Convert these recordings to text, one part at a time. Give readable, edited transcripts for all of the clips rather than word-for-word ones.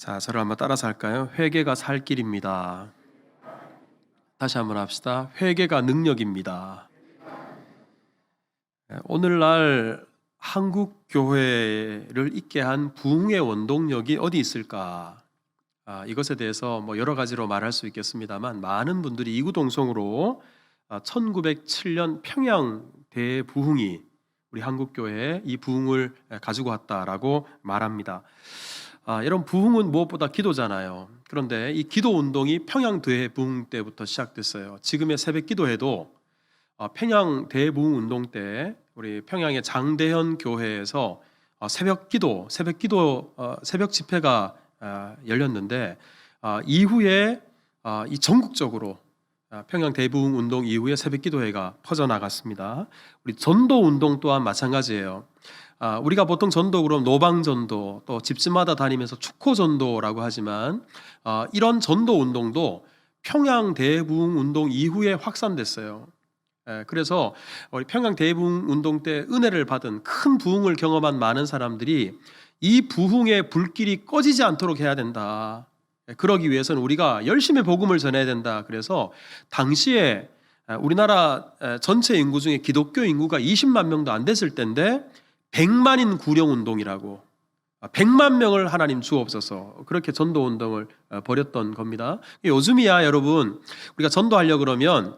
자, 저를 한번 따라서 할까요? 회개가 살 길입니다. 다시 한번 합시다. 회개가 능력입니다. 오늘날 한국 교회를 있게 한 부흥의 원동력이 어디 있을까? 이것에 대해서 여러 가지로 말할 수 있겠습니다만, 많은 분들이 이구동성으로 1907년 평양 대부흥이 우리 한국 교회에 이 부흥을 가지고 왔다라고 말합니다. 여러분, 부흥은 무엇보다 기도잖아요. 그런데 이 기도 운동이 평양 대부흥 때부터 시작됐어요. 지금의 새벽 기도회도 평양 대부흥 운동 때 우리 평양의 장대현 교회에서 새벽 집회가 열렸는데, 이후에 이 전국적으로 평양 대부흥 운동 이후에 새벽 기도회가 퍼져나갔습니다. 우리 전도 운동 또한 마찬가지예요. 우리가 보통 전도 그럼 노방 전도, 또 집집마다 다니면서 축호 전도라고 하지만, 이런 전도 운동도 평양 대부흥 운동 이후에 확산됐어요. 그래서 우리 평양 대부흥 운동 때 은혜를 받은, 큰 부흥을 경험한 많은 사람들이 이 부흥의 불길이 꺼지지 않도록 해야 된다. 그러기 위해서는 우리가 열심히 복음을 전해야 된다. 그래서 당시에 우리나라 전체 인구 중에 기독교 인구가 20만 명도 안 됐을 때인데 100만인 구령운동이라고, 100만 명을 하나님 주옵소서, 그렇게 전도운동을 벌였던 겁니다. 요즘이야 여러분, 우리가 전도하려고 그러면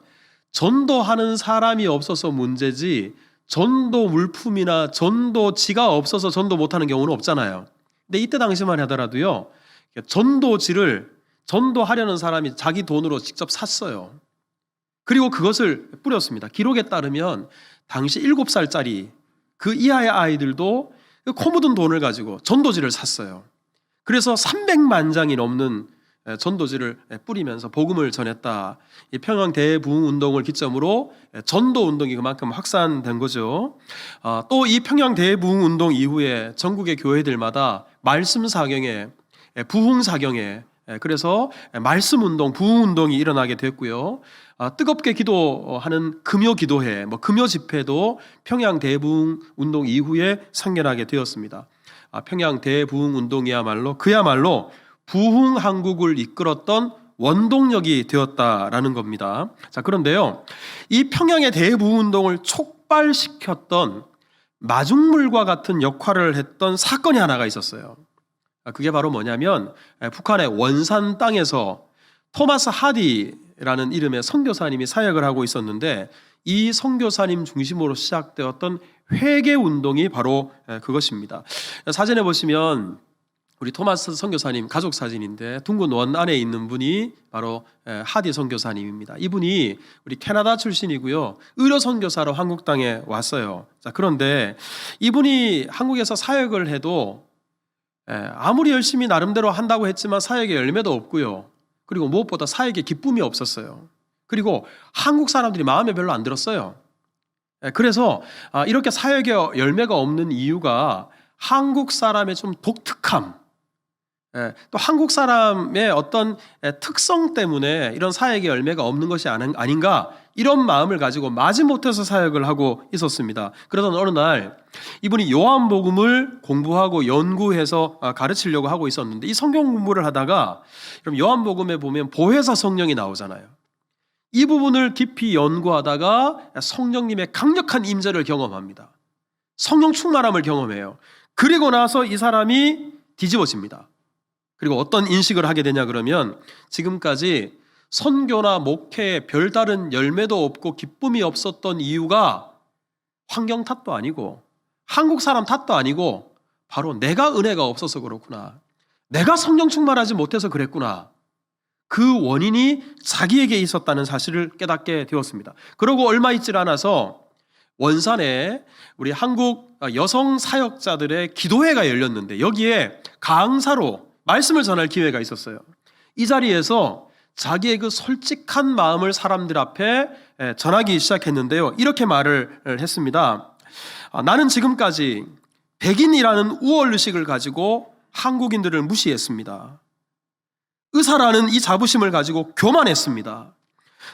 전도하는 사람이 없어서 문제지 전도 물품이나 전도지가 없어서 전도 못하는 경우는 없잖아요. 근데 이때 당시만 하더라도요, 전도지를 전도하려는 사람이 자기 돈으로 직접 샀어요. 그리고 그것을 뿌렸습니다. 기록에 따르면 당시 7살짜리 그 이하의 아이들도 코 묻은 돈을 가지고 전도지를 샀어요. 그래서 300만 장이 넘는 전도지를 뿌리면서 복음을 전했다. 이 평양 대부흥 운동을 기점으로 전도 운동이 그만큼 확산된 거죠. 또 이 평양 대부흥 운동 이후에 전국의 교회들마다 말씀 사경회, 부흥 사경회, 그래서 말씀 운동, 부흥 운동이 일어나게 됐고요. 뜨겁게 기도하는 금요 기도회, 금요 집회도 평양 대부흥 운동 이후에 상연하게 되었습니다. 평양 대부흥 운동이야말로 그야말로 부흥 한국을 이끌었던 원동력이 되었다라는 겁니다. 자, 그런데요, 이 평양의 대부흥 운동을 촉발시켰던 마중물과 같은 역할을 했던 사건이 하나가 있었어요. 그게 바로 뭐냐면, 북한의 원산 땅에서 토마스 하디라는 이름의 선교사님이 사역을 하고 있었는데, 이 선교사님 중심으로 시작되었던 회개 운동이 바로 그것입니다. 사진에 보시면 우리 토마스 선교사님 가족 사진인데, 둥근 원 안에 있는 분이 바로 하디 선교사님입니다. 이분이 우리 캐나다 출신이고요, 의료 선교사로 한국 땅에 왔어요. 자, 그런데 이분이 한국에서 사역을 해도 아무리 열심히 나름대로 한다고 했지만 사역에 열매도 없고요, 그리고 무엇보다 사역에 기쁨이 없었어요. 그리고 한국 사람들이 마음에 별로 안 들었어요. 그래서 이렇게 사역에 열매가 없는 이유가 한국 사람의 좀 독특함, 또 한국 사람의 어떤 특성 때문에 이런 사역의 열매가 없는 것이 아닌가, 이런 마음을 가지고 마지못해서 사역을 하고 있었습니다. 그러던 어느 날 이분이 요한복음을 공부하고 연구해서 가르치려고 하고 있었는데, 이 성경 공부를 하다가, 그럼 요한복음에 보면 보혜사 성령이 나오잖아요. 이 부분을 깊이 연구하다가 성령님의 강력한 임재를 경험합니다. 성령 충만함을 경험해요. 그리고 나서 이 사람이 뒤집어집니다. 그리고 어떤 인식을 하게 되냐 그러면, 지금까지 선교나 목회에 별다른 열매도 없고 기쁨이 없었던 이유가 환경 탓도 아니고 한국 사람 탓도 아니고 바로 내가 은혜가 없어서 그렇구나, 내가 성령 충만하지 못해서 그랬구나, 그 원인이 자기에게 있었다는 사실을 깨닫게 되었습니다. 그러고 얼마 있질 않아서 원산에 우리 한국 여성 사역자들의 기도회가 열렸는데, 여기에 강사로 말씀을 전할 기회가 있었어요. 이 자리에서 자기의 그 솔직한 마음을 사람들 앞에 전하기 시작했는데요, 이렇게 말을 했습니다. 나는 지금까지 백인이라는 우월의식을 가지고 한국인들을 무시했습니다. 의사라는 이 자부심을 가지고 교만했습니다.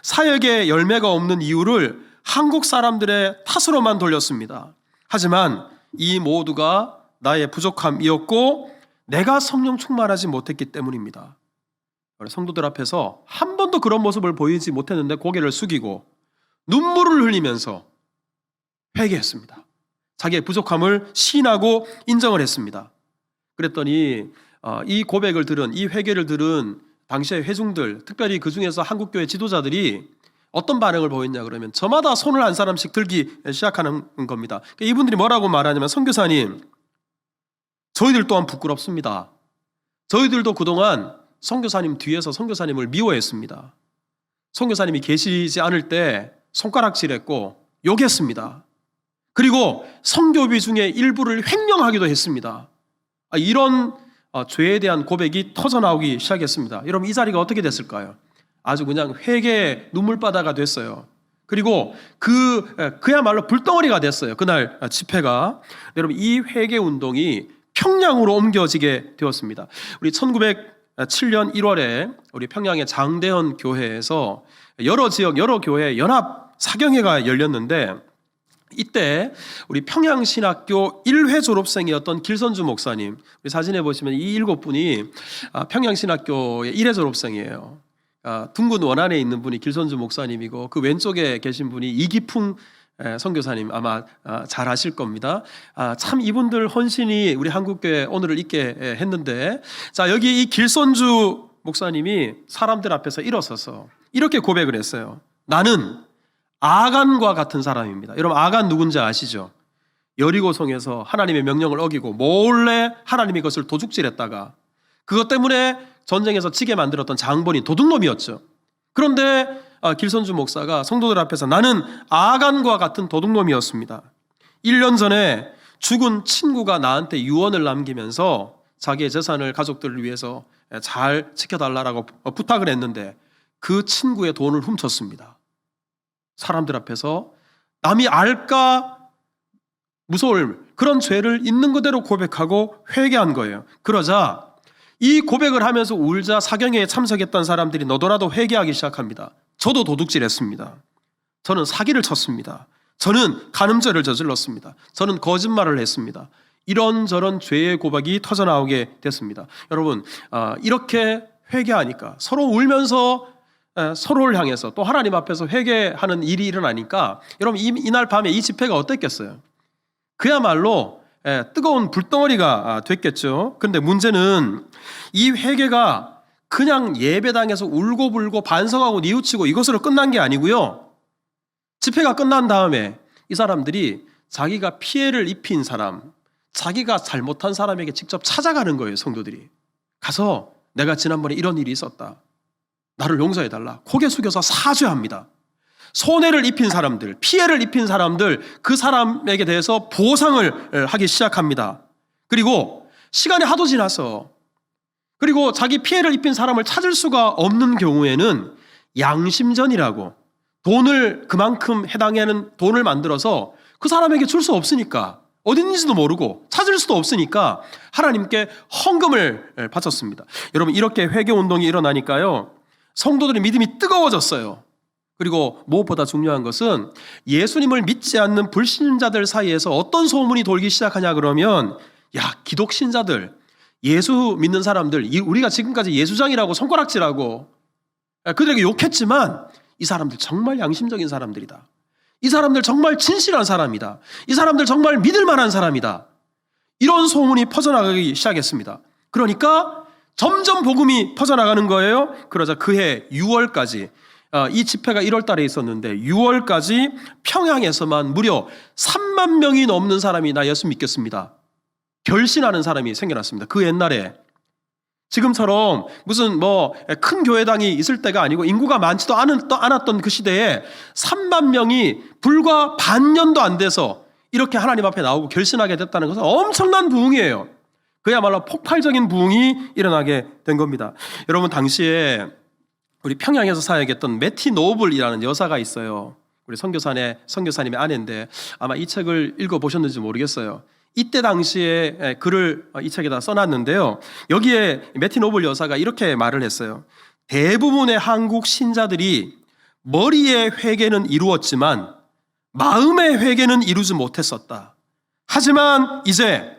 사역에 열매가 없는 이유를 한국 사람들의 탓으로만 돌렸습니다. 하지만 이 모두가 나의 부족함이었고, 내가 성령 충만하지 못했기 때문입니다. 성도들 앞에서 한 번도 그런 모습을 보이지 못했는데 고개를 숙이고 눈물을 흘리면서 회개했습니다. 자기의 부족함을 시인하고 인정을 했습니다. 그랬더니 이 고백을 들은, 이 회개를 들은 당시의 회중들, 특별히 그 중에서 한국교회 지도자들이 어떤 반응을 보였냐 그러면 저마다 손을 한 사람씩 들기 시작하는 겁니다. 이분들이 뭐라고 말하냐면, 선교사님, 저희들 또한 부끄럽습니다. 저희들도 그동안 선교사님 뒤에서 선교사님을 미워했습니다. 선교사님이 계시지 않을 때 손가락질했고 욕했습니다. 그리고 선교비 중에 일부를 횡령하기도 했습니다. 이런 죄에 대한 고백이 터져나오기 시작했습니다. 여러분, 이 자리가 어떻게 됐을까요? 아주 그냥 회개의 눈물바다가 됐어요. 그리고 그야말로 불덩어리가 됐어요. 그날 집회가. 여러분, 이 회개 운동이 평양으로 옮겨지게 되었습니다. 우리 1907년 1월에 우리 평양의 장대현 교회에서 여러 지역, 여러 교회 연합 사경회가 열렸는데, 이때 우리 평양신학교 1회 졸업생이었던 길선주 목사님, 우리 사진에 보시면 이 7분이 평양신학교의 1회 졸업생이에요. 둥근 원안에 있는 분이 길선주 목사님이고, 그 왼쪽에 계신 분이 이기풍 선교사님, 아마 잘 아실 겁니다. 참 이분들 헌신이 우리 한국교회 오늘을 있게 했는데, 자, 여기 이 길선주 목사님이 사람들 앞에서 일어서서 이렇게 고백을 했어요. 나는 아간과 같은 사람입니다. 여러분, 아간 누군지 아시죠? 여리고성에서 하나님의 명령을 어기고 몰래 하나님의 것을 도둑질했다가 그것 때문에 전쟁에서 지게 만들었던 장본인, 도둑놈이었죠. 그런데 길선주 목사가 성도들 앞에서 나는 아간과 같은 도둑놈이었습니다. 1년 전에 죽은 친구가 나한테 유언을 남기면서 자기의 재산을 가족들을 위해서 잘 지켜달라고 부탁을 했는데 그 친구의 돈을 훔쳤습니다. 사람들 앞에서 남이 알까 무서울 그런 죄를 있는 그대로 고백하고 회개한 거예요. 그러자 이 고백을 하면서 울자 사경회에 참석했던 사람들이 너도나도 회개하기 시작합니다. 저도 도둑질했습니다. 저는 사기를 쳤습니다. 저는 간음죄를 저질렀습니다. 저는 거짓말을 했습니다. 이런저런 죄의 고백이 터져나오게 됐습니다. 여러분, 이렇게 회개하니까 서로 울면서 서로를 향해서 또 하나님 앞에서 회개하는 일이 일어나니까 여러분, 이날 밤에 이 집회가 어땠겠어요? 그야말로 뜨거운 불덩어리가 됐겠죠. 그런데 문제는 이 회개가 그냥 예배당에서 울고불고 반성하고 뉘우치고 이것으로 끝난 게 아니고요. 집회가 끝난 다음에 이 사람들이 자기가 피해를 입힌 사람, 자기가 잘못한 사람에게 직접 찾아가는 거예요. 성도들이 가서 내가 지난번에 이런 일이 있었다, 나를 용서해달라, 고개 숙여서 사죄합니다. 손해를 입힌 사람들, 피해를 입힌 사람들, 그 사람에게 대해서 보상을 하기 시작합니다. 그리고 시간이 하도 지나서, 그리고 자기 피해를 입힌 사람을 찾을 수가 없는 경우에는 양심전이라고 돈을, 그만큼 해당하는 돈을 만들어서 그 사람에게 줄 수 없으니까, 어디 있는지도 모르고 찾을 수도 없으니까 하나님께 헌금을 바쳤습니다. 여러분, 이렇게 회개운동이 일어나니까요, 성도들의 믿음이 뜨거워졌어요. 그리고 무엇보다 중요한 것은 예수님을 믿지 않는 불신자들 사이에서 어떤 소문이 돌기 시작하냐 그러면, 야, 기독신자들, 예수 믿는 사람들, 우리가 지금까지 예수장이라고 손가락질하고 그들에게 욕했지만 이 사람들 정말 양심적인 사람들이다. 이 사람들 정말 진실한 사람이다. 이 사람들 정말 믿을 만한 사람이다. 이런 소문이 퍼져나가기 시작했습니다. 그러니까 점점 복음이 퍼져나가는 거예요. 그러자 그해 6월까지, 이 집회가 1월 달에 있었는데 6월까지 평양에서만 무려 3만 명이 넘는 사람이 나 예수 믿겠습니다, 결신하는 사람이 생겨났습니다. 그 옛날에 지금처럼 무슨 큰 교회당이 있을 때가 아니고 인구가 많지도 않았던 그 시대에 3만 명이 불과 반년도 안 돼서 이렇게 하나님 앞에 나오고 결신하게 됐다는 것은 엄청난 부흥이에요. 그야말로 폭발적인 부흥이 일어나게 된 겁니다. 여러분, 당시에 우리 평양에서 사역했던 매티 노블이라는 여사가 있어요. 우리 선교사님의 아내인데 아마 이 책을 읽어보셨는지 모르겠어요. 이때 당시에 글을 이 책에다 써놨는데요, 여기에 매티 노블 여사가 이렇게 말을 했어요. 대부분의 한국 신자들이 머리의 회개는 이루었지만 마음의 회개는 이루지 못했었다. 하지만 이제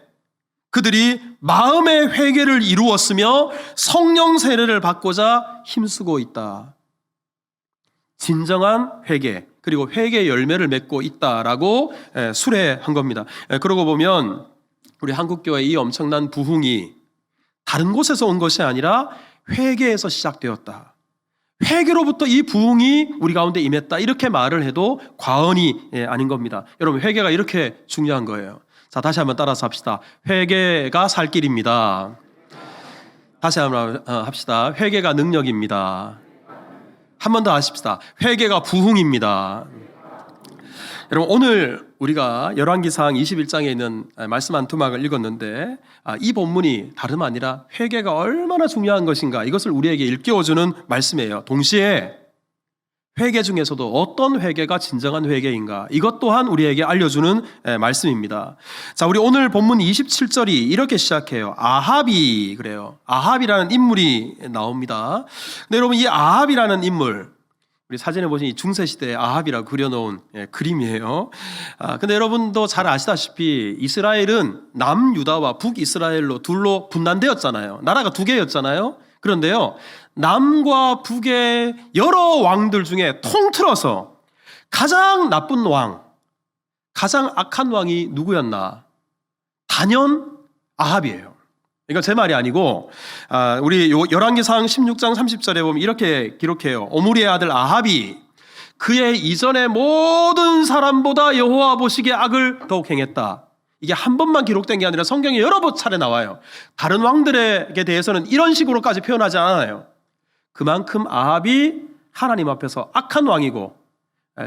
그들이 마음의 회개를 이루었으며 성령 세례를 받고자 힘쓰고 있다. 진정한 회개, 그리고 회개 열매를 맺고 있다라고 수레한 겁니다. 그러고 보면 우리 한국교회 이 엄청난 부흥이 다른 곳에서 온 것이 아니라 회개에서 시작되었다. 회개로부터 이 부흥이 우리 가운데 임했다. 이렇게 말을 해도 과언이 아닌 겁니다. 여러분, 회개가 이렇게 중요한 거예요. 자, 다시 한번 따라서 합시다. 회개가 살 길입니다. 다시 한번 합시다. 회개가 능력입니다. 한 번 더 하십시다. 회개가 부흥입니다. 여러분, 오늘 우리가 열왕기상 21장에 있는 말씀 한 토막을 읽었는데 이 본문이 다름 아니라 회개가 얼마나 중요한 것인가, 이것을 우리에게 일깨워주는 말씀이에요. 동시에 회개 중에서도 어떤 회개가 진정한 회개인가, 이것 또한 우리에게 알려주는 말씀입니다. 자, 우리 오늘 본문 27절이 이렇게 시작해요. 아합이, 그래요. 아합이라는 인물이 나옵니다. 근데 여러분, 이 아합이라는 인물, 우리 사진에 보시면 중세시대의 아합이라고 그려놓은 그림이에요. 근데 여러분도 잘 아시다시피 이스라엘은 남유다와 북이스라엘로 둘로 분단되었잖아요. 나라가 두 개였잖아요. 그런데요, 남과 북의 여러 왕들 중에 통틀어서 가장 나쁜 왕, 가장 악한 왕이 누구였나? 단연 아합이에요. 이건 제 말이 아니고 우리 열왕기상 16장 30절에 보면 이렇게 기록해요. 오므리의 아들 아합이 그의 이전의 모든 사람보다 여호와 보시기에 악을 더욱 행했다. 이게 한 번만 기록된 게 아니라 성경에 여러 차례 나와요. 다른 왕들에게 대해서는 이런 식으로까지 표현하지 않아요. 그만큼 아합이 하나님 앞에서 악한 왕이고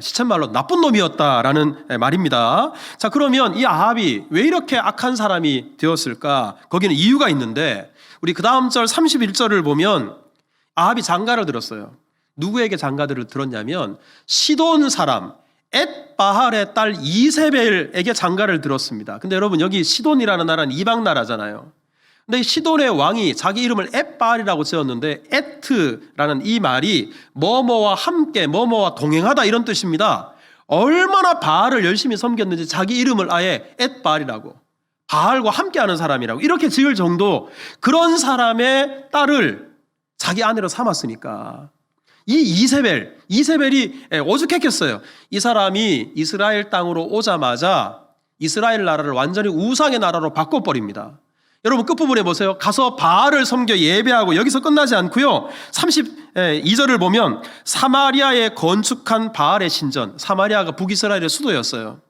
시쳇말로 나쁜 놈이었다라는 말입니다. 자, 그러면 이 아합이 왜 이렇게 악한 사람이 되었을까? 거기는 이유가 있는데, 우리 그 다음 절 31절을 보면 아합이 장가를 들었어요. 누구에게 장가들을 들었냐면 시돈 사람 엣바할의 딸 이세벨에게 장가를 들었습니다. 근데 여러분, 여기 시돈이라는 나라는 이방 나라잖아요. 근데 이 시돈의 왕이 자기 이름을 엣바알이라고 지었는데, 에트라는 이 말이 뭐뭐와 함께, 뭐뭐와 동행하다, 이런 뜻입니다. 얼마나 바알을 열심히 섬겼는지 자기 이름을 아예 엣바알이라고, 바알과 함께하는 사람이라고 이렇게 지을 정도, 그런 사람의 딸을 자기 아내로 삼았으니까 이 이세벨이 오죽했겠어요. 이 사람이 이스라엘 땅으로 오자마자 이스라엘 나라를 완전히 우상의 나라로 바꿔버립니다. 여러분, 끝부분에 보세요. 가서 바알을 섬겨 예배하고, 여기서 끝나지 않고요. 32절을 보면 사마리아에 건축한 바알의 신전, 사마리아가 북이스라엘의 수도였어요.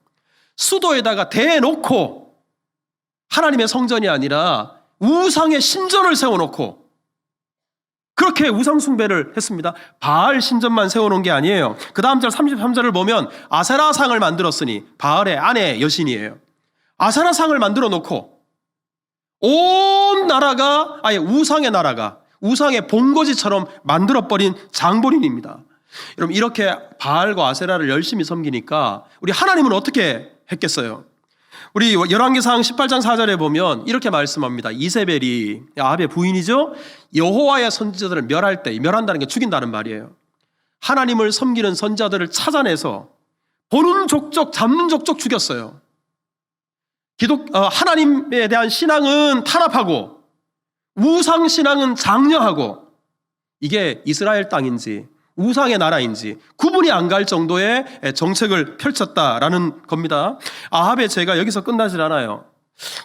수도에다가 대놓고 하나님의 성전이 아니라 우상의 신전을 세워놓고 그렇게 우상 숭배를 했습니다. 바알 신전만 세워놓은 게 아니에요. 그 다음 절 33절을 보면 아세라상을 만들었으니, 바알의 아내 여신이에요. 아세라상을 만들어 놓고 온 나라가 아예 우상의 나라가, 우상의 본거지처럼 만들어버린 장본인입니다. 여러분, 이렇게 바알과 아세라를 열심히 섬기니까 우리 하나님은 어떻게 했겠어요? 우리 열왕기상 18장 4절에 보면 이렇게 말씀합니다. 이세벨이, 아합의 부인이죠, 여호와의 선지자들을 멸할 때, 멸한다는 게 죽인다는 말이에요. 하나님을 섬기는 선지자들을 찾아내서 보는 족족 잡는 족족 죽였어요. 하나님에 대한 신앙은 탄압하고 우상 신앙은 장려하고, 이게 이스라엘 땅인지 우상의 나라인지 구분이 안 갈 정도의 정책을 펼쳤다라는 겁니다. 아합의 죄가 여기서 끝나질 않아요.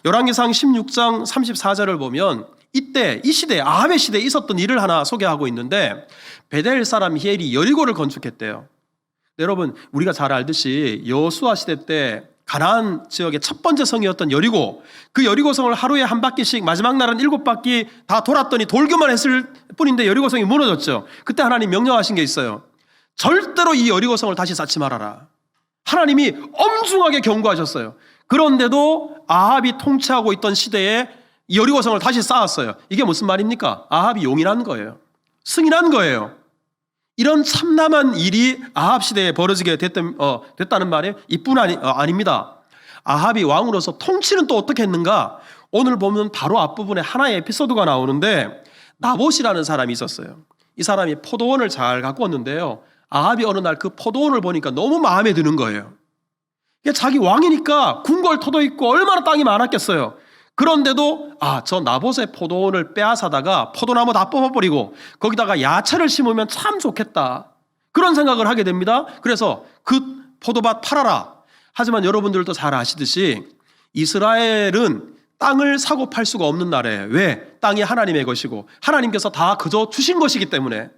열왕기상 16장 34절을 보면 이 시대에, 아합의 시대에 있었던 일을 하나 소개하고 있는데, 베델 사람 히엘이 여리고를 건축했대요. 여러분, 우리가 잘 알듯이 여호수아 시대 때 가나안 지역의 첫 번째 성이었던 여리고, 그 여리고성을 하루에 한 바퀴씩, 마지막 날은 7바퀴 다 돌았더니 돌기만 했을 뿐인데 여리고성이 무너졌죠. 그때 하나님 명령하신 게 있어요. 절대로 이 여리고성을 다시 쌓지 말아라. 하나님이 엄중하게 경고하셨어요. 그런데도 아합이 통치하고 있던 시대에 여리고성을 다시 쌓았어요. 이게 무슨 말입니까? 아합이 용인한 거예요. 승인한 거예요. 이런 참담한 일이 아합 시대에 벌어지게 됐다는 말이 이뿐 아닙니다. 아합이 왕으로서 통치는 또 어떻게 했는가? 오늘 보면 바로 앞부분에 하나의 에피소드가 나오는데, 나봇이라는 사람이 있었어요. 이 사람이 포도원을 잘 갖고 왔는데요, 아합이 어느 날 그 포도원을 보니까 너무 마음에 드는 거예요. 이게 자기 왕이니까 궁궐 터도 있고 얼마나 땅이 많았겠어요. 그런데도 저 나봇의 포도원을 빼앗아다가 포도나무 다 뽑아버리고 거기다가 야채를 심으면 참 좋겠다. 그런 생각을 하게 됩니다. 그래서 그 포도밭 팔아라. 하지만 여러분들도 잘 아시듯이 이스라엘은 땅을 사고 팔 수가 없는 나라예요. 왜? 땅이 하나님의 것이고 하나님께서 다 그저 주신 것이기 때문에,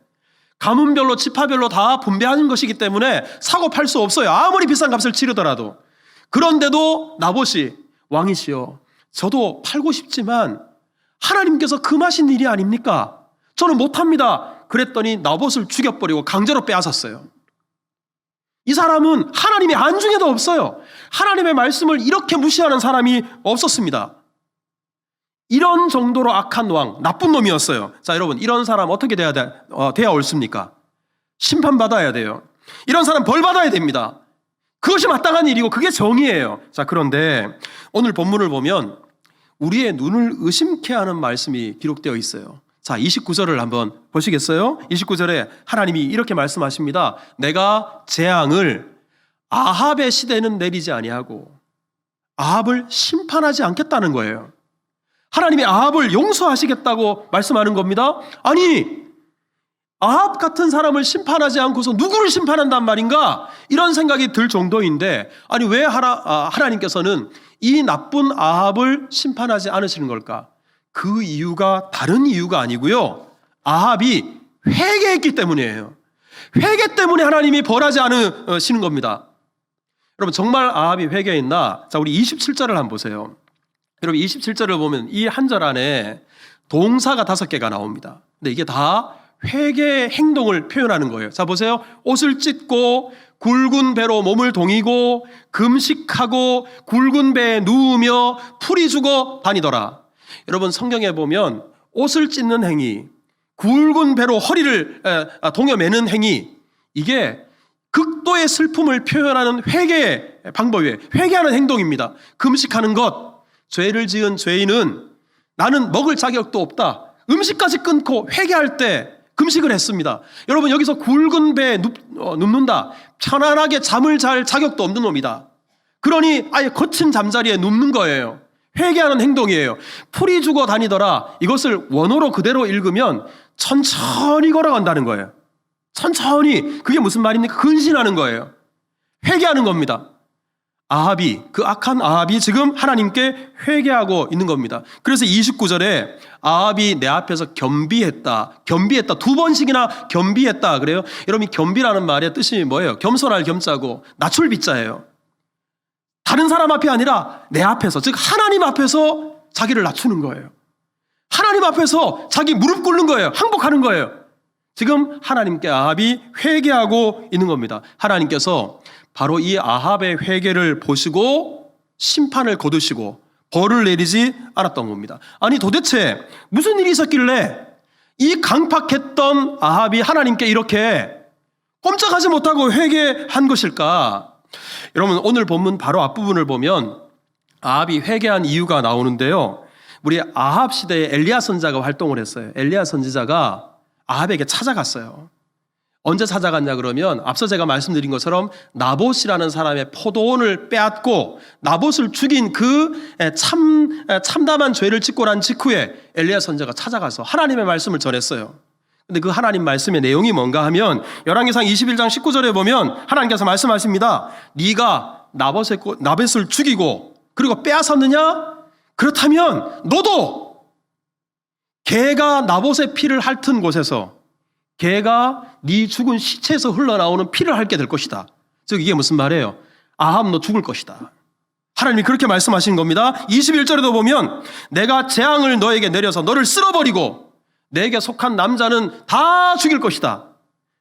가문별로 지파별로 다 분배하는 것이기 때문에 사고 팔 수 없어요. 아무리 비싼 값을 치르더라도. 그런데도 나봇이, 왕이시여, 저도 팔고 싶지만 하나님께서 금하신 일이 아닙니까? 저는 못합니다. 그랬더니 나봇을 죽여버리고 강제로 빼앗았어요. 이 사람은 하나님의 안중에도 없어요. 하나님의 말씀을 이렇게 무시하는 사람이 없었습니다. 이런 정도로 악한 왕, 나쁜 놈이었어요. 자, 여러분, 이런 사람 어떻게 돼야 옳습니까? 심판받아야 돼요. 이런 사람 벌 받아야 됩니다. 그것이 마땅한 일이고 그게 정의예요. 자, 그런데 오늘 본문을 보면 우리의 눈을 의심케 하는 말씀이 기록되어 있어요. 자, 29절을 한번 보시겠어요? 29절에 하나님이 이렇게 말씀하십니다. 내가 재앙을 아합의 시대는 내리지 아니하고 아합을 심판하지 않겠다는 거예요. 하나님이 아합을 용서하시겠다고 말씀하는 겁니다. 아니, 아합 같은 사람을 심판하지 않고서 누구를 심판한단 말인가? 이런 생각이 들 정도인데, 아니 왜 하나님께서는 이 나쁜 아합을 심판하지 않으시는 걸까? 그 이유가 다른 이유가 아니고요, 아합이 회개했기 때문이에요. 회개 때문에 하나님이 벌하지 않으시는 겁니다. 여러분, 정말 아합이 회개했나? 자, 우리 27절을 한번 보세요. 여러분, 27절을 보면 이 한 절 안에 동사가 5개가 나옵니다. 근데 이게 다 회개의 행동을 표현하는 거예요. 자, 보세요. 옷을 찢고 굵은 배로 몸을 동이고 금식하고 굵은 배에 누우며 풀이 죽어 다니더라. 여러분, 성경에 보면 옷을 찢는 행위, 굵은 배로 허리를 동여 매는 행위, 이게 극도의 슬픔을 표현하는 회개의 방법이에요. 회개하는 행동입니다. 금식하는 것, 죄를 지은 죄인은 나는 먹을 자격도 없다, 음식까지 끊고 회개할 때 금식을 했습니다. 여러분, 여기서 굵은 배에 눕는다, 편안하게 잠을 잘 자격도 없는 놈이다. 그러니 아예 거친 잠자리에 눕는 거예요. 회개하는 행동이에요. 풀이 죽어 다니더라, 이것을 원어로 그대로 읽으면 천천히 걸어간다는 거예요. 천천히. 그게 무슨 말입니까? 근신하는 거예요. 회개하는 겁니다. 아합이, 그 악한 아합이 지금 하나님께 회개하고 있는 겁니다. 그래서 29절에 아합이 내 앞에서 겸비했다 2번씩이나 겸비했다 그래요. 여러분, 겸비라는 말의 뜻이 뭐예요? 겸손할 겸자고 낮출 비자예요. 다른 사람 앞이 아니라 내 앞에서, 즉 하나님 앞에서 자기를 낮추는 거예요. 하나님 앞에서 자기 무릎 꿇는 거예요. 항복하는 거예요. 지금 하나님께 아합이 회개하고 있는 겁니다. 하나님께서 바로 이 아합의 회개를 보시고 심판을 거두시고 벌을 내리지 않았던 겁니다. 아니, 도대체 무슨 일이 있었길래 이 강팍했던 아합이 하나님께 이렇게 꼼짝하지 못하고 회개한 것일까? 여러분, 오늘 본문 바로 앞부분을 보면 아합이 회개한 이유가 나오는데요, 우리 아합 시대에 엘리야 선지자가 활동을 했어요. 엘리야 선지자가 아합에게 찾아갔어요. 언제 찾아갔냐 그러면 앞서 제가 말씀드린 것처럼 나봇이라는 사람의 포도원을 빼앗고 나봇을 죽인 그 참담한 죄를 짓고 난 직후에 엘리야 선지자가 찾아가서 하나님의 말씀을 전했어요. 근데 그 하나님 말씀의 내용이 뭔가 하면 열왕기상 21장 19절에 보면 하나님께서 말씀하십니다. 네가 나봇을 죽이고 그리고 빼앗았느냐? 그렇다면 너도 개가 나봇의 피를 핥은 곳에서, 개가 네 죽은 시체에서 흘러나오는 피를 핥게 될 것이다. 즉 이게 무슨 말이에요? 아합, 너 죽을 것이다. 하나님이 그렇게 말씀하신 겁니다. 21절에도 보면 내가 재앙을 너에게 내려서 너를 쓸어버리고 내게 속한 남자는 다 죽일 것이다.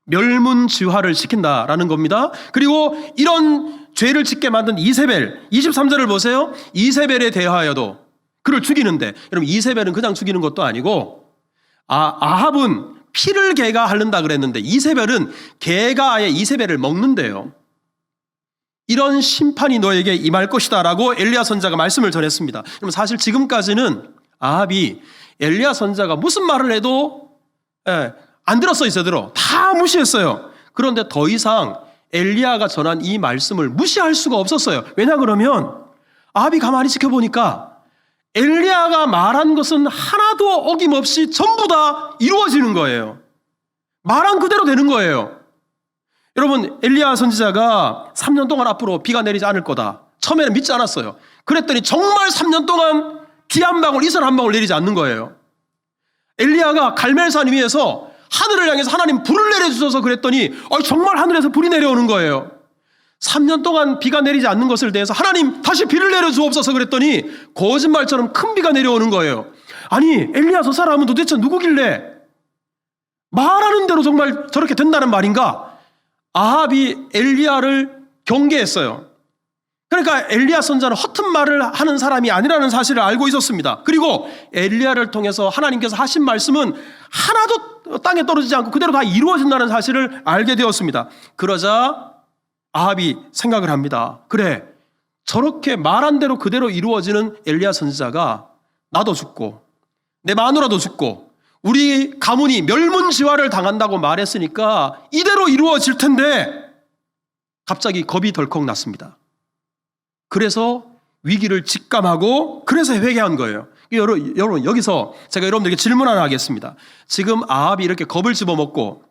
멸문지화를 시킨다라는 겁니다. 그리고 이런 죄를 짓게 만든 이세벨, 23절을 보세요. 이세벨에 대하여도 그를 죽이는데, 여러분, 이세벨은 그냥 죽이는 것도 아니고 아합은 피를 개가 핥는다 그랬는데 이세벨은 개가 아예 이세벨을 먹는데요. 이런 심판이 너에게 임할 것이다 라고 엘리야 선지자가 말씀을 전했습니다. 그럼 사실 지금까지는 아합이 엘리야 선지자가 무슨 말을 해도 안 들었어요. 제대로 다 무시했어요. 그런데 더 이상 엘리야가 전한 이 말씀을 무시할 수가 없었어요. 왜냐 그러면 아합이 가만히 지켜보니까 엘리야가 말한 것은 하나도 어김없이 전부 다 이루어지는 거예요. 말한 그대로 되는 거예요. 여러분, 엘리야 선지자가 3년 동안 앞으로 비가 내리지 않을 거다. 처음에는 믿지 않았어요. 그랬더니 정말 3년 동안 비 한 방울, 이슬 한 방울 내리지 않는 거예요. 엘리야가 갈멜산 위에서 하늘을 향해서 하나님 불을 내려주셔서 그랬더니 정말 하늘에서 불이 내려오는 거예요. 3년 동안 비가 내리지 않는 것을 대해서 하나님 다시 비를 내려주옵소서 그랬더니 거짓말처럼 큰 비가 내려오는 거예요. 아니, 엘리야 저 사람은 도대체 누구길래 말하는 대로 정말 저렇게 된다는 말인가? 아합이 엘리야를 경계했어요. 그러니까 엘리야 선지자는 허튼 말을 하는 사람이 아니라는 사실을 알고 있었습니다. 그리고 엘리야를 통해서 하나님께서 하신 말씀은 하나도 땅에 떨어지지 않고 그대로 다 이루어진다는 사실을 알게 되었습니다. 그러자 아합이 생각을 합니다. 그래, 저렇게 말한 대로 그대로 이루어지는 엘리야 선지자가 나도 죽고 내 마누라도 죽고 우리 가문이 멸문지화를 당한다고 말했으니까 이대로 이루어질 텐데 갑자기 겁이 덜컥 났습니다. 그래서 위기를 직감하고 그래서 회개한 거예요. 여러분, 여기서 제가 여러분들에게 질문 하나 하겠습니다. 지금 아합이 이렇게 겁을 집어먹고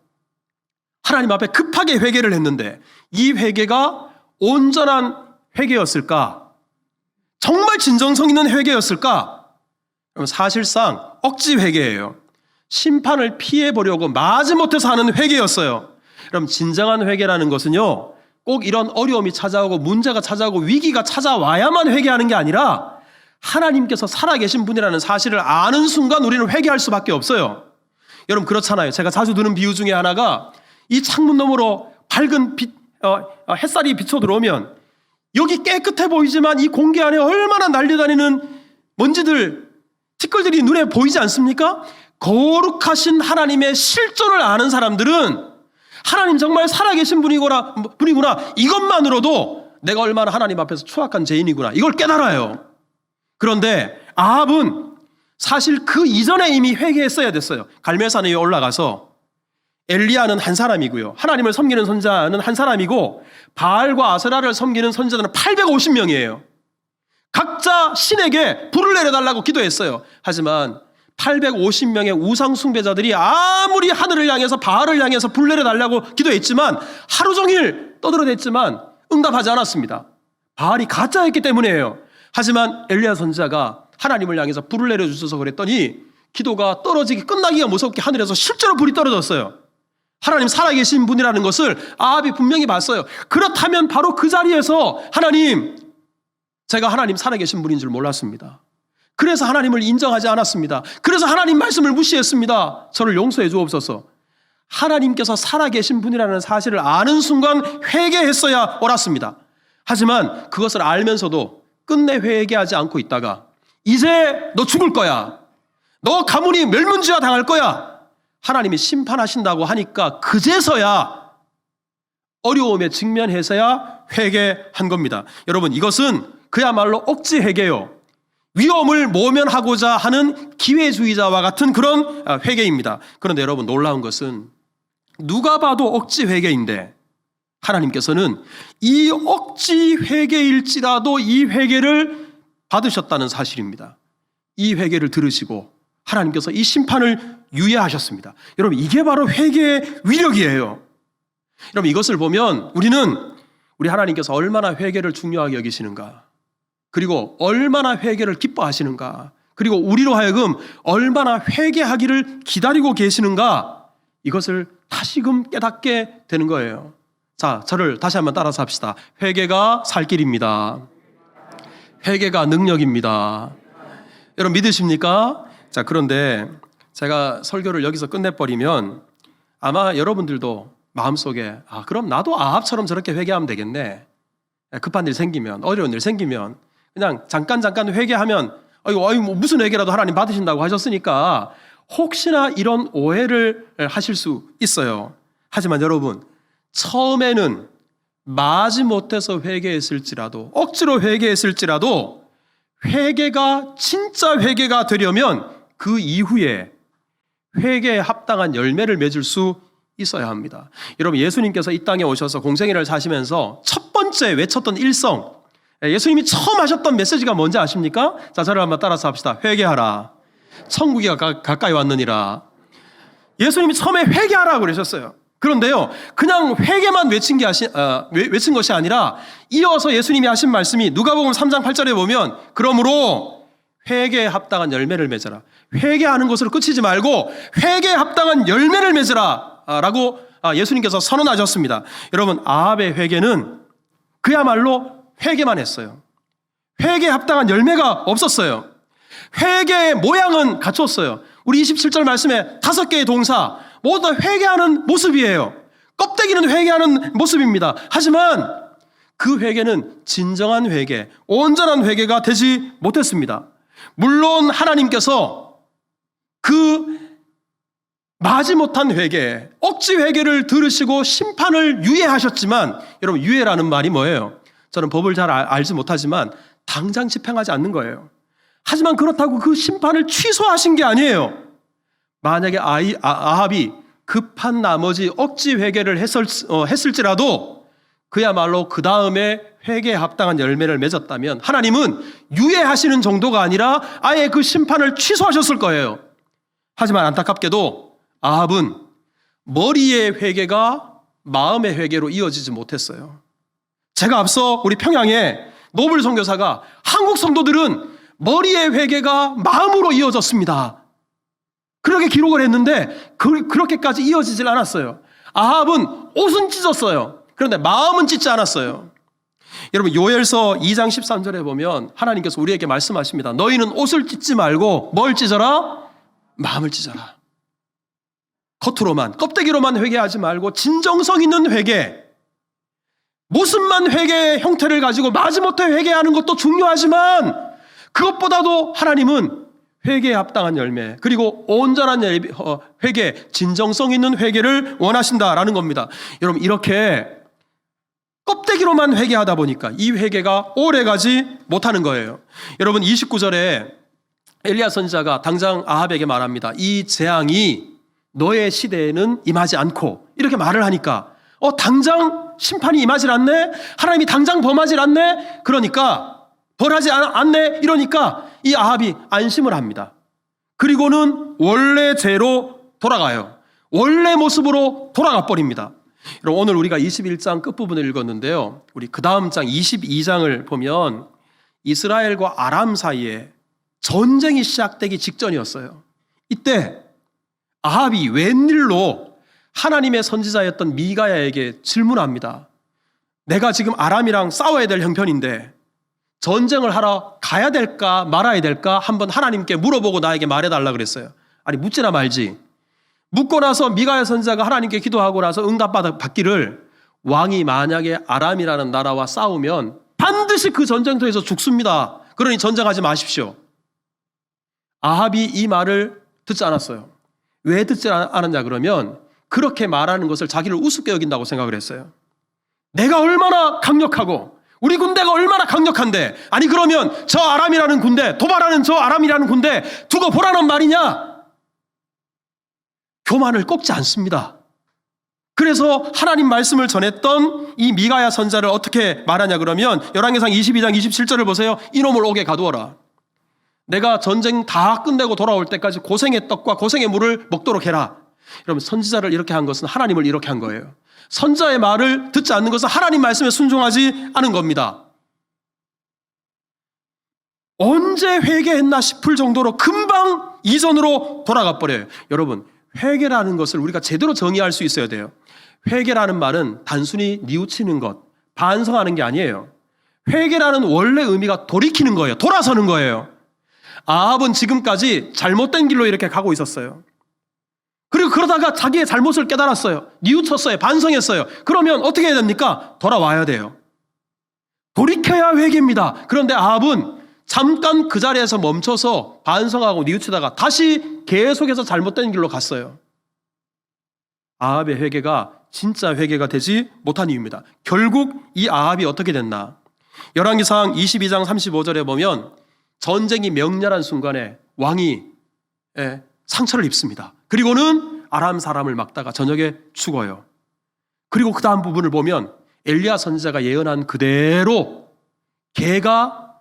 하나님 앞에 급하게 회개를 했는데 이 회개가 온전한 회개였을까? 정말 진정성 있는 회개였을까? 사실상 억지 회개예요. 심판을 피해보려고 마지못해서 하는 회개였어요. 그럼 진정한 회개라는 것은요, 꼭 이런 어려움이 찾아오고 문제가 찾아오고 위기가 찾아와야만 회개하는 게 아니라 하나님께서 살아계신 분이라는 사실을 아는 순간 우리는 회개할 수밖에 없어요. 여러분, 그렇잖아요. 제가 자주 드는 비유 중에 하나가 이 창문 너머로 밝은 햇살이 비쳐 들어오면 여기 깨끗해 보이지만 이 공기 안에 얼마나 날려다니는 먼지들, 티끌들이 눈에 보이지 않습니까? 거룩하신 하나님의 실존을 아는 사람들은 하나님 정말 살아계신 분이구나 이것만으로도 내가 얼마나 하나님 앞에서 추악한 죄인이구나 이걸 깨달아요. 그런데 아합은 사실 그 이전에 이미 회개했어야 됐어요. 갈멜산 위에 올라가서 엘리야는 한 사람이고요, 하나님을 섬기는 선지자는 한 사람이고 바알과 아세라를 섬기는 선지자들은 850명이에요. 각자 신에게 불을 내려달라고 기도했어요. 하지만 850명의 우상 숭배자들이 아무리 하늘을 향해서 바알을 향해서 불 내려달라고 기도했지만 하루 종일 떠들어댔지만 응답하지 않았습니다. 바알이 가짜였기 때문이에요. 하지만 엘리야 선지자가 하나님을 향해서 불을 내려주셔서 그랬더니 기도가 끝나기가 무섭게 하늘에서 실제로 불이 떨어졌어요. 하나님 살아계신 분이라는 것을 아합이 분명히 봤어요. 그렇다면 바로 그 자리에서 하나님, 제가 하나님 살아계신 분인 줄 몰랐습니다. 그래서 하나님을 인정하지 않았습니다. 그래서 하나님 말씀을 무시했습니다. 저를 용서해 주옵소서. 하나님께서 살아계신 분이라는 사실을 아는 순간 회개했어야 옳았습니다. 하지만 그것을 알면서도 끝내 회개하지 않고 있다가 이제 너 죽을 거야, 너 가문이 멸문지화 당할 거야, 하나님이 심판하신다고 하니까 그제서야 어려움에 직면해서야 회개한 겁니다. 여러분, 이것은 그야말로 억지 회개요, 위험을 모면하고자 하는 기회주의자와 같은 그런 회개입니다. 그런데 여러분, 놀라운 것은 누가 봐도 억지 회개인데 하나님께서는 이 억지 회개일지라도 이 회개를 받으셨다는 사실입니다. 이 회개를 들으시고 하나님께서 이 심판을 유예하셨습니다. 여러분, 이게 바로 회개의 위력이에요. 여러분, 이것을 보면 우리 하나님께서 얼마나 회개를 중요하게 여기시는가, 그리고 얼마나 회개를 기뻐하시는가, 그리고 우리로 하여금 얼마나 회개하기를 기다리고 계시는가, 이것을 다시금 깨닫게 되는 거예요. 자, 저를 다시 한번 따라서 합시다. 회개가 살 길입니다. 회개가 능력입니다. 여러분, 믿으십니까? 자, 그런데 제가 설교를 여기서 끝내버리면 아마 여러분들도 마음속에 그럼 나도 아합처럼 저렇게 회개하면 되겠네. 급한 일 생기면, 어려운 일 생기면 그냥 잠깐 회개하면 뭐 무슨 회개라도 하나님 받으신다고 하셨으니까 혹시나 이런 오해를 하실 수 있어요. 하지만 여러분, 처음에는 마지못해서 회개했을지라도, 억지로 회개했을지라도 회개가 진짜 회개가 되려면 그 이후에 회개에 합당한 열매를 맺을 수 있어야 합니다. 여러분, 예수님께서 이 땅에 오셔서 공생애를 사시면서 첫 번째 외쳤던 일성, 예수님이 처음 하셨던 메시지가 뭔지 아십니까? 자, 저를 한번 따라서 합시다. 회개하라. 천국이 가까이 왔느니라. 예수님이 처음에 회개하라고 그러셨어요. 그런데요, 그냥 회개만 외친 것이 아니라 이어서 예수님이 하신 말씀이 누가복음 3장 8절에 보면 그러므로 회개에 합당한 열매를 맺어라. 회개하는 것으로 끝이지 말고 회개에 합당한 열매를 맺으라 라고 예수님께서 선언하셨습니다. 여러분, 아합의 회개는 그야말로 회개만 했어요. 회개에 합당한 열매가 없었어요. 회개의 모양은 갖췄어요. 우리 27절 말씀에 5개의 동사 모두 다 회개하는 모습이에요. 껍데기는 회개하는 모습입니다. 하지만 그 회개는 진정한 회개, 온전한 회개가 되지 못했습니다. 물론 하나님께서 그 마지못한 회개, 억지 회개를 들으시고 심판을 유예하셨지만, 여러분, 유예라는 말이 뭐예요? 저는 법을 잘 알지 못하지만 당장 집행하지 않는 거예요. 하지만 그렇다고 그 심판을 취소하신 게 아니에요. 만약에 아합이 급한 나머지 억지 회개를 했을지라도 그야말로 그 다음에 회개에 합당한 열매를 맺었다면 하나님은 유예하시는 정도가 아니라 아예 그 심판을 취소하셨을 거예요. 하지만 안타깝게도 아합은 머리의 회개가 마음의 회개로 이어지지 못했어요. 제가 앞서 우리 평양에 노블 선교사가 한국 성도들은 머리의 회개가 마음으로 이어졌습니다. 그렇게 기록을 했는데 그렇게까지 이어지질 않았어요. 아합은 옷은 찢었어요. 그런데 마음은 찢지 않았어요. 여러분, 요엘서 2장 13절에 보면 하나님께서 우리에게 말씀하십니다. 너희는 옷을 찢지 말고 뭘 찢어라? 마음을 찢어라. 겉으로만, 껍데기로만 회개하지 말고 진정성 있는 회개, 모습만 회개의 형태를 가지고 마지못해 회개하는 것도 중요하지만 그것보다도 하나님은 회개에 합당한 열매, 그리고 온전한 회개, 진정성 있는 회개를 원하신다라는 겁니다. 여러분, 이렇게 껍데기로만 회개하다 보니까 이 회개가 오래가지 못하는 거예요. 여러분, 29절에 엘리야 선지자가 당장 아합에게 말합니다. 이 재앙이 너의 시대에는 임하지 않고, 이렇게 말을 하니까 당장 심판이 임하지 않네? 하나님이 당장 범하지 않네? 그러니까 벌하지 않네? 이러니까 이 아합이 안심을 합니다. 그리고는 원래 죄로 돌아가요. 원래 모습으로 돌아가 버립니다. 여러분, 오늘 우리가 21장 끝부분을 읽었는데요, 우리 그 다음 장 22장을 보면 이스라엘과 아람 사이에 전쟁이 시작되기 직전이었어요. 이때 아합이 웬일로 하나님의 선지자였던 미가야에게 질문합니다. 내가 지금 아람이랑 싸워야 될 형편인데 전쟁을 하러 가야 될까 말아야 될까 한번 하나님께 물어보고 나에게 말해달라 그랬어요. 아니, 묻지나 말지. 묻고 나서 미가야 선지자가 하나님께 기도하고 나서 응답받기를, 왕이 만약에 아람이라는 나라와 싸우면 반드시 그 전쟁터에서 죽습니다. 그러니 전쟁하지 마십시오. 아합이 이 말을 듣지 않았어요. 왜 듣지 않았냐 그러면 그렇게 말하는 것을 자기를 우습게 여긴다고 생각을 했어요. 내가 얼마나 강력하고 우리 군대가 얼마나 강력한데, 아니 그러면 저 아람이라는 군대, 도발하는 저 아람이라는 군대 두고 보라는 말이냐? 교만을 꺾지 않습니다. 그래서 하나님 말씀을 전했던 이 미가야 선지자를 어떻게 말하냐 그러면 열왕기상 22장 27절을 보세요. 이놈을 옥에 가두어라. 내가 전쟁 다 끝내고 돌아올 때까지 고생의 떡과 고생의 물을 먹도록 해라. 여러분, 선지자를 이렇게 한 것은 하나님을 이렇게 한 거예요. 선지자의 말을 듣지 않는 것은 하나님 말씀에 순종하지 않은 겁니다. 언제 회개했나 싶을 정도로 금방 이전으로 돌아가 버려요. 여러분, 회개라는 것을 우리가 제대로 정의할 수 있어야 돼요. 회개라는 말은 단순히 뉘우치는 것, 반성하는 게 아니에요. 회개라는 원래 의미가 돌이키는 거예요. 돌아서는 거예요. 아합은 지금까지 잘못된 길로 이렇게 가고 있었어요. 그리고 그러다가 자기의 잘못을 깨달았어요. 뉘우쳤어요. 반성했어요. 그러면 어떻게 해야 됩니까? 돌아와야 돼요. 돌이켜야 회개입니다. 그런데 아합은 잠깐 그 자리에서 멈춰서 반성하고 뉘우치다가 다시 계속해서 잘못된 길로 갔어요. 아합의 회개가 진짜 회개가 되지 못한 이유입니다. 결국 이 아합이 어떻게 됐나? 열왕기상 22장 35절에 보면 전쟁이 맹렬한 순간에 왕이 상처를 입습니다. 그리고는 아람 사람을 막다가 저녁에 죽어요. 그리고 그 다음 부분을 보면 엘리야 선지자가 예언한 그대로 개가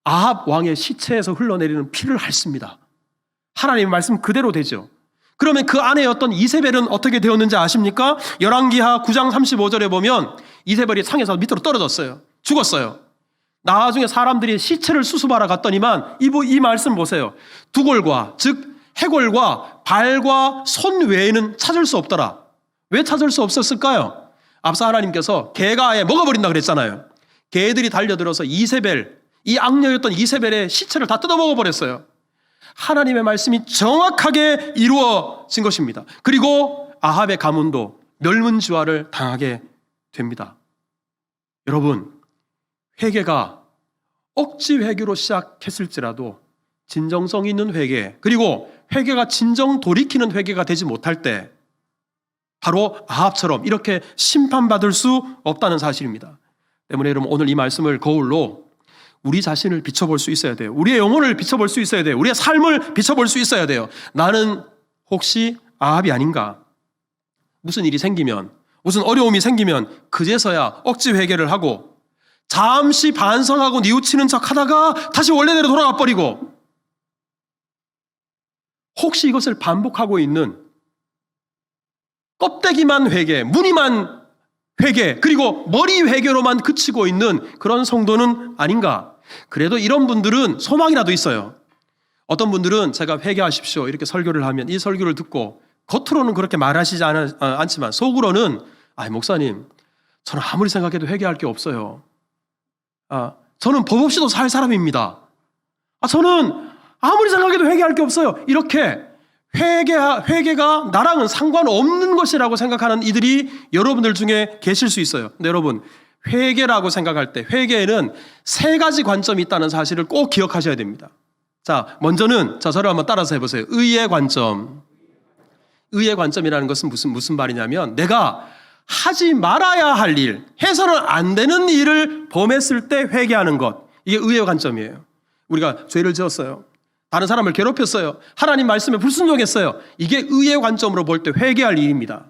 아합 왕의 시체에서 흘러내리는 피를 핥습니다. 하나님의 말씀 그대로 되죠. 그러면 그 아내였던 이세벨은 어떻게 되었는지 아십니까? 열왕기하 9장 35절에 보면 이세벨이 상에서 밑으로 떨어졌어요. 죽었어요. 나중에 사람들이 시체를 수습하러 갔더니만 이 말씀 보세요. 두골과 즉 해골과 발과 손 외에는 찾을 수 없더라. 왜 찾을 수 없었을까요? 앞서 하나님께서 개가 아예 먹어버린다 그랬잖아요. 개들이 달려들어서 이세벨, 이 악녀였던 이세벨의 시체를 다 뜯어먹어버렸어요. 하나님의 말씀이 정확하게 이루어진 것입니다. 그리고 아합의 가문도 멸문지화를 당하게 됩니다. 여러분, 회개가 억지 회개로 시작했을지라도 진정성 있는 회개, 그리고 회개가 진정 돌이키는 회개가 되지 못할 때 바로 아합처럼 이렇게 심판받을 수 없다는 사실입니다. 때문에 여러분, 오늘 이 말씀을 거울로 우리 자신을 비춰볼 수 있어야 돼요. 우리의 영혼을 비춰볼 수 있어야 돼요. 우리의 삶을 비춰볼 수 있어야 돼요. 나는 혹시 아합이 아닌가? 무슨 일이 생기면, 무슨 어려움이 생기면 그제서야 억지 회개를 하고 잠시 반성하고 뉘우치는 척 하다가 다시 원래대로 돌아가 버리고, 혹시 이것을 반복하고 있는 껍데기만 회개, 무늬만 회개, 그리고 머리 회개로만 그치고 있는 그런 성도는 아닌가? 그래도 이런 분들은 소망이라도 있어요. 어떤 분들은 제가 회개하십시오 이렇게 설교를 하면 이 설교를 듣고 겉으로는 그렇게 말하시지 않지만 속으로는 목사님, 저는 아무리 생각해도 회개할 게 없어요. 저는 법 없이도 살 사람입니다. 저는 아무리 생각해도 회개할 게 없어요. 이렇게 회개가 나랑은 상관없는 것이라고 생각하는 이들이 여러분들 중에 계실 수 있어요. 근데 여러분, 회개라고 생각할 때 회개에는 세 가지 관점이 있다는 사실을 꼭 기억하셔야 됩니다. 자, 먼저는 저를 한번 따라서 해보세요. 의의 관점. 의의 관점이라는 것은 무슨 말이냐면 내가 하지 말아야 할 일, 해서는 안 되는 일을 범했을 때 회개하는 것. 이게 의의 관점이에요. 우리가 죄를 지었어요. 다른 사람을 괴롭혔어요. 하나님 말씀에 불순종했어요. 이게 의의 관점으로 볼 때 회개할 일입니다.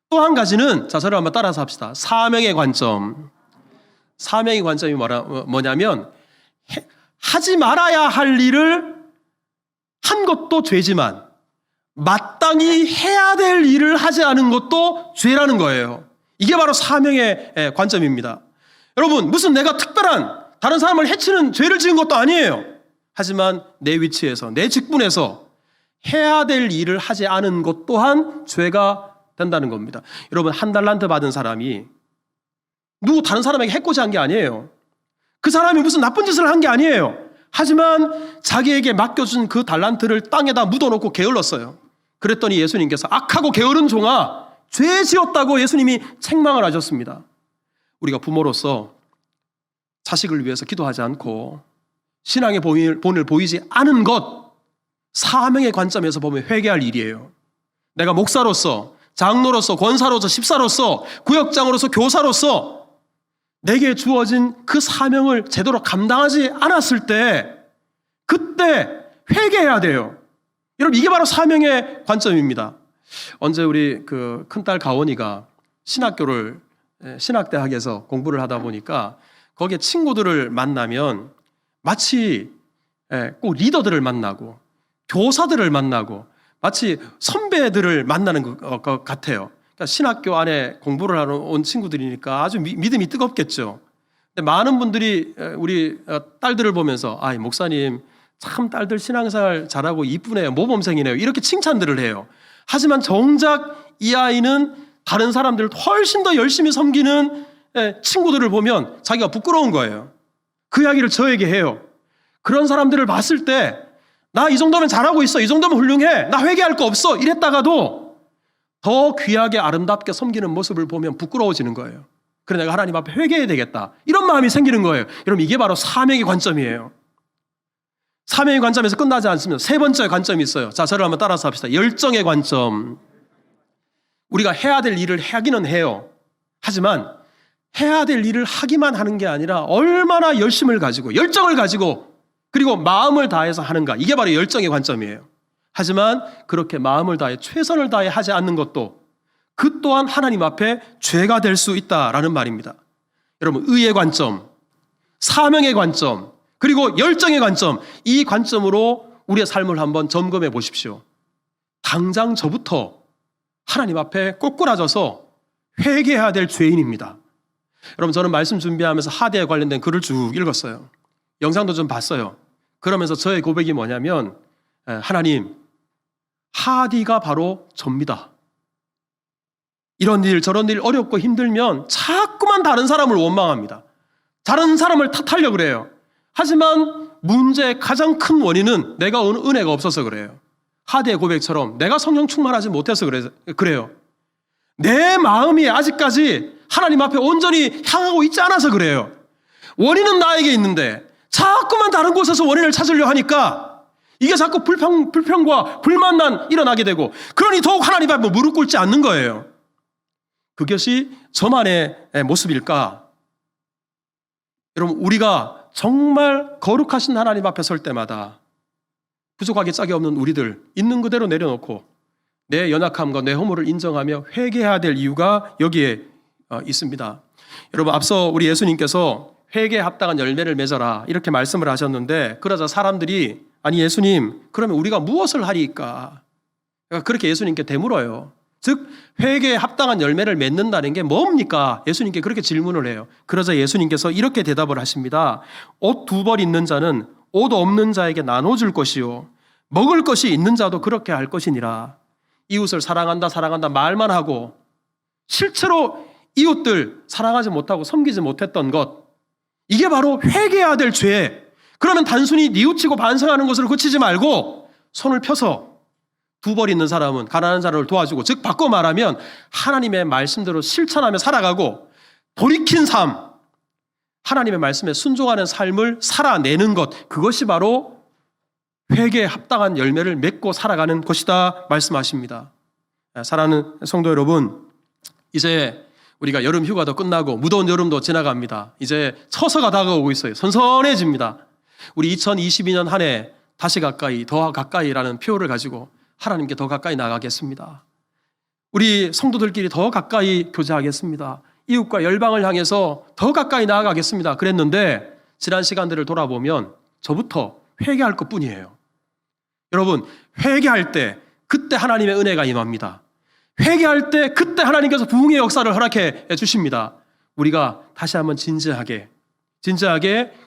또 한 가지는 저를 한번 따라서 합시다. 사명의 관점. 사명의 관점이 뭐냐면 하지 말아야 할 일을 한 것도 죄지만 마땅히 해야 될 일을 하지 않은 것도 죄라는 거예요. 이게 바로 사명의 관점입니다. 여러분, 무슨 내가 특별한 다른 사람을 해치는 죄를 지은 것도 아니에요. 하지만 내 위치에서, 내 직분에서 해야 될 일을 하지 않은 것 또한 죄가 된다는 겁니다. 여러분, 한 달란트 받은 사람이 다른 사람에게 해코지 한 게 아니에요. 그 사람이 무슨 나쁜 짓을 한 게 아니에요. 하지만 자기에게 맡겨준 그 달란트를 땅에다 묻어놓고 게을렀어요. 그랬더니 예수님께서 악하고 게으른 종아, 죄 지었다고 예수님이 책망을 하셨습니다. 우리가 부모로서 자식을 위해서 기도하지 않고 신앙의 본을 보이지 않은 것, 사명의 관점에서 보면 회개할 일이에요. 내가 목사로서, 장로로서, 권사로서, 집사로서, 구역장으로서, 교사로서 내게 주어진 그 사명을 제대로 감당하지 않았을 때 그때 회개해야 돼요. 여러분, 이게 바로 사명의 관점입니다. 언제 우리 그 큰딸 가원이가 신학대학에서 공부를 하다 보니까 거기에 친구들을 만나면 마치 꼭 리더들을 만나고 교사들을 만나고 마치 선배들을 만나는 것 같아요. 그러니까 신학교 안에 공부를 하러 온 친구들이니까 아주 믿음이 뜨겁겠죠. 근데 많은 분들이 우리 딸들을 보면서 목사님 참 딸들 신앙생활 잘하고 이쁘네요, 모범생이네요, 이렇게 칭찬들을 해요. 하지만 정작 이 아이는 다른 사람들을 훨씬 더 열심히 섬기는 친구들을 보면 자기가 부끄러운 거예요. 그 이야기를 저에게 해요. 그런 사람들을 봤을 때 나 이 정도면 잘하고 있어, 이 정도면 훌륭해, 나 회개할 거 없어 이랬다가도 더 귀하게 아름답게 섬기는 모습을 보면 부끄러워지는 거예요. 그래, 내가 하나님 앞에 회개해야 되겠다, 이런 마음이 생기는 거예요. 여러분, 이게 바로 사명의 관점이에요. 사명의 관점에서 끝나지 않습니다. 세 번째 관점이 있어요. 자, 저를 한번 따라서 합시다. 열정의 관점. 우리가 해야 될 일을 하기는 해요. 하지만 해야 될 일을 하기만 하는 게 아니라 얼마나 열심을 가지고, 열정을 가지고, 그리고 마음을 다해서 하는가, 이게 바로 열정의 관점이에요. 하지만 그렇게 마음을 다해 최선을 다해 하지 않는 것도 그 또한 하나님 앞에 죄가 될 수 있다라는 말입니다. 여러분, 의의 관점, 사명의 관점, 그리고 열정의 관점, 이 관점으로 우리의 삶을 한번 점검해 보십시오. 당장 저부터 하나님 앞에 꼬꾸라져서 회개해야 될 죄인입니다. 여러분, 저는 말씀 준비하면서 하디에 관련된 글을 쭉 읽었어요. 영상도 좀 봤어요. 그러면서 저의 고백이 뭐냐면, 하나님, 하디가 바로 접니다. 이런 일 저런 일 어렵고 힘들면 자꾸만 다른 사람을 원망합니다. 다른 사람을 탓하려고 그래요. 하지만 문제의 가장 큰 원인은 내가 은혜가 없어서 그래요. 하디의 고백처럼 내가 성령 충만하지 못해서 그래요. 내 마음이 아직까지 하나님 앞에 온전히 향하고 있지 않아서 그래요. 원인은 나에게 있는데 자꾸만 다른 곳에서 원인을 찾으려 하니까 이게 자꾸 불평과 불만만 일어나게 되고, 그러니 더욱 하나님 앞에 무릎 꿇지 않는 거예요. 그것이 저만의 모습일까? 여러분, 우리가 정말 거룩하신 하나님 앞에 설 때마다 부족하기 짝이 없는 우리들 있는 그대로 내려놓고 내 연약함과 내 허물을 인정하며 회개해야 될 이유가 여기에 있습니다. 여러분, 앞서 우리 예수님께서 회개에 합당한 열매를 맺어라 이렇게 말씀을 하셨는데, 그러자 사람들이 아니 예수님, 그러면 우리가 무엇을 하리까? 그렇게 예수님께 되물어요. 즉 회개에 합당한 열매를 맺는다는 게 뭡니까? 예수님께 그렇게 질문을 해요. 그러자 예수님께서 이렇게 대답을 하십니다. 옷 2벌 있는 자는 옷 없는 자에게 나눠줄 것이요, 먹을 것이 있는 자도 그렇게 할 것이니라. 이웃을 사랑한다 말만 하고 실제로 이웃들 사랑하지 못하고 섬기지 못했던 것, 이게 바로 회개해야 될 죄. 그러면 단순히 뉘우치고 반성하는 것으로 그치지 말고 손을 펴서 2벌 있는 사람은 가난한 사람을 도와주고, 즉 바꿔 말하면 하나님의 말씀대로 실천하며 살아가고 돌이킨 삶, 하나님의 말씀에 순종하는 삶을 살아내는 것, 그것이 바로 회개에 합당한 열매를 맺고 살아가는 것이다 말씀하십니다. 사랑하는 성도 여러분, 이제 우리가 여름 휴가도 끝나고 무더운 여름도 지나갑니다. 이제 처서가 다가오고 있어요. 선선해집니다. 우리 2022년 한 해 다시 가까이, 더 가까이라는 표를 가지고 하나님께 더 가까이 나가겠습니다. 우리 성도들끼리 더 가까이 교제하겠습니다. 이웃과 열방을 향해서 더 가까이 나아가겠습니다. 그랬는데 지난 시간들을 돌아보면 저부터 회개할 것뿐이에요. 여러분, 회개할 때 그때 하나님의 은혜가 임합니다. 회개할 때 그때 하나님께서 부흥의 역사를 허락해 주십니다. 우리가 다시 한번 진지하게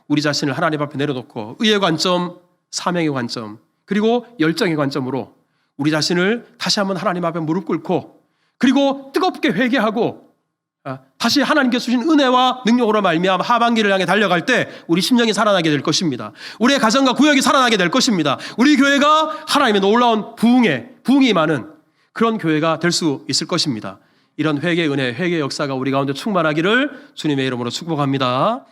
우리 자신을 하나님 앞에 내려놓고 의의 관점, 사명의 관점, 그리고 열정의 관점으로 우리 자신을 다시 한번 하나님 앞에 무릎 꿇고, 그리고 뜨겁게 회개하고 다시 하나님께서 주신 은혜와 능력으로 말미암아 하반기를 향해 달려갈 때 우리 심령이 살아나게 될 것입니다. 우리의 가정과 구역이 살아나게 될 것입니다. 우리 교회가 하나님의 놀라운 부흥이 많은 그런 교회가 될 수 있을 것입니다. 이런 회개의 은혜, 회개의 역사가 우리 가운데 충만하기를 주님의 이름으로 축복합니다.